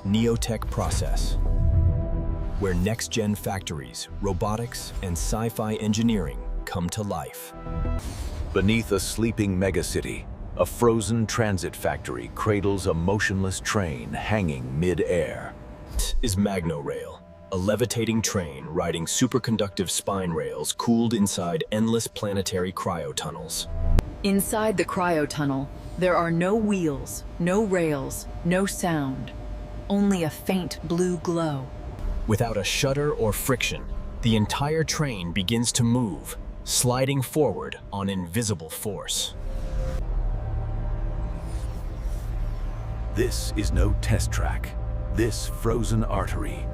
NeoTech Process, where next-gen factories, robotics, and sci-fi engineering come to life. Beneath a sleeping megacity, a frozen transit factory cradles a motionless train hanging mid-air. This is MagnoRail, a levitating train riding superconductive spine rails cooled inside endless planetary cryotunnels. Inside the cryotunnel, there are no wheels, no rails, no sound, only a faint blue glow. Without a shudder or friction, the entire train begins to move, sliding forward on invisible force. This is no test track. This frozen artery.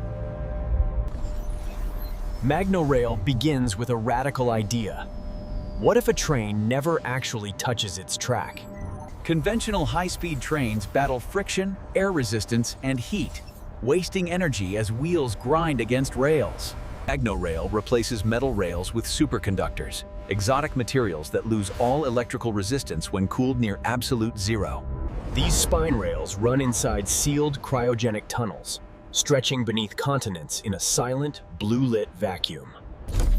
MagnoRail begins with a radical idea. What if a train never actually touches its track? Conventional high-speed trains battle friction, air resistance, and heat, wasting energy as wheels grind against rails. MagnoRail replaces metal rails with superconductors, exotic materials that lose all electrical resistance when cooled near absolute zero. These spine rails run inside sealed cryogenic tunnels, stretching beneath continents in a silent, blue-lit vacuum.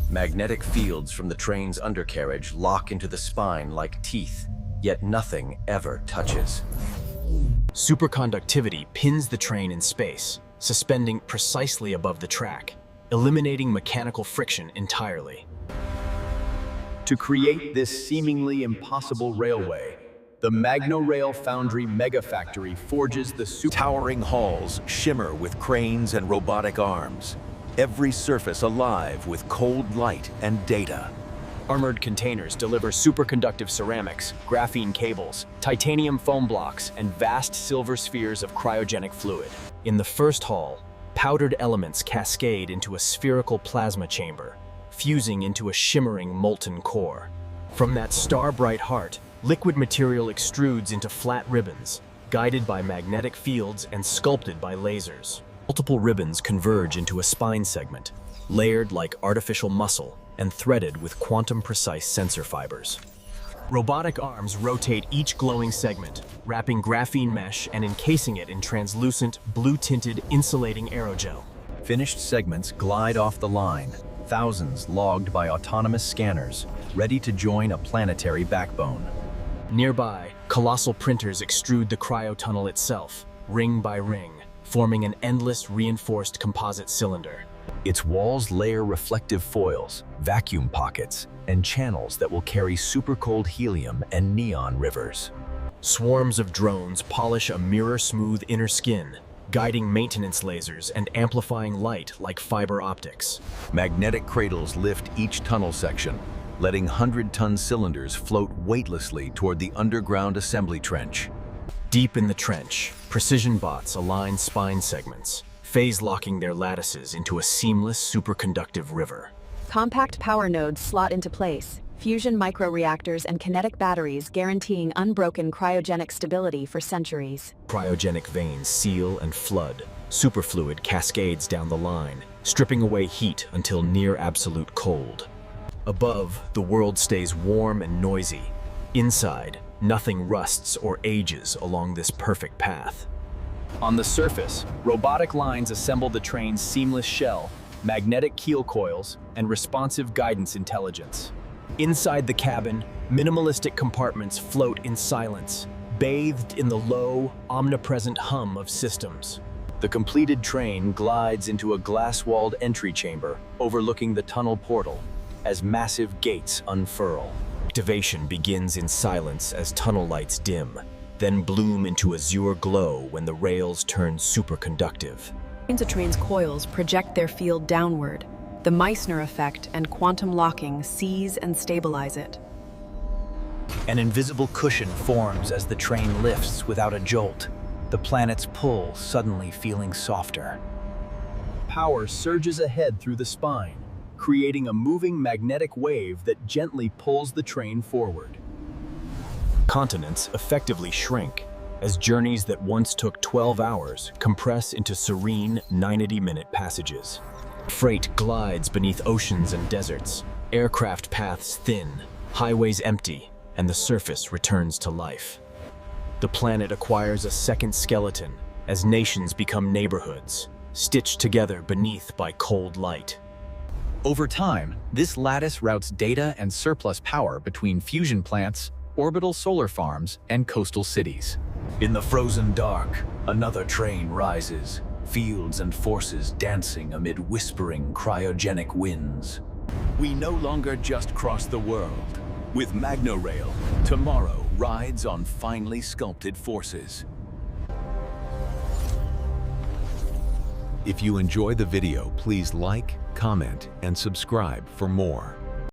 Magnetic fields from the train's undercarriage lock into the spine like teeth, yet nothing ever touches. Superconductivity pins the train in space, suspending precisely above the track, eliminating mechanical friction entirely. To create this seemingly impossible railway, the MagnoRail Foundry Megafactory forges the Towering halls shimmer with cranes and robotic arms, every surface alive with cold light and data. Armored containers deliver superconductive ceramics, graphene cables, titanium foam blocks, and vast silver spheres of cryogenic fluid. In the first hall, powdered elements cascade into a spherical plasma chamber, fusing into a shimmering molten core. From that star-bright heart, liquid material extrudes into flat ribbons, guided by magnetic fields and sculpted by lasers. Multiple ribbons converge into a spine segment, layered like artificial muscle and threaded with quantum-precise sensor fibers. Robotic arms rotate each glowing segment, wrapping graphene mesh and encasing it in translucent, blue-tinted insulating aerogel. finished segments glide off the line, thousands logged by autonomous scanners, ready to join a planetary backbone. Nearby, colossal printers extrude the cryotunnel itself, ring by ring, forming an endless reinforced composite cylinder. Its walls layer reflective foils, vacuum pockets, and channels that will carry supercold helium and neon rivers. Swarms of drones polish a mirror-smooth inner skin, guiding maintenance lasers and amplifying light like fiber optics. Magnetic cradles lift each tunnel section, letting 100-ton cylinders float weightlessly toward the underground assembly trench. Deep in the trench, precision bots align spine segments, phase-locking their lattices into a seamless superconductive river. Compact power nodes slot into place, fusion microreactors and kinetic batteries guaranteeing unbroken cryogenic stability for centuries. Cryogenic veins seal and flood. Superfluid cascades down the line, stripping away heat until near absolute cold. Above, the world stays warm and noisy. Inside, nothing rusts or ages along this perfect path. On the surface, robotic lines assemble the train's seamless shell, magnetic keel coils, and responsive guidance intelligence. Inside the cabin, minimalistic compartments float in silence, bathed in the low, omnipresent hum of systems. The completed train glides into a glass-walled entry chamber overlooking the tunnel portal as massive gates unfurl. Activation begins in silence as tunnel lights dim, then bloom into azure glow when the rails turn superconductive. The train's coils project their field downward. The Meissner effect and quantum locking seize and stabilize it. An invisible cushion forms as the train lifts without a jolt, the planet's pull suddenly feeling softer. Power surges ahead through the spine, creating a moving magnetic wave that gently pulls the train forward. Continents effectively shrink, as journeys that once took 12 hours compress into serene 90-minute passages. Freight glides beneath oceans and deserts, aircraft paths thin, highways empty, and the surface returns to life. The planet acquires a second skeleton, as nations become neighborhoods, stitched together beneath by cold light. Over time, this lattice routes data and surplus power between fusion plants, orbital solar farms, and coastal cities. In the frozen dark, another train rises, fields and forces dancing amid whispering cryogenic winds. We no longer just cross the world. With MagnoRail, tomorrow rides on finely sculpted forces. If you enjoy the video, please like, comment, and subscribe for more.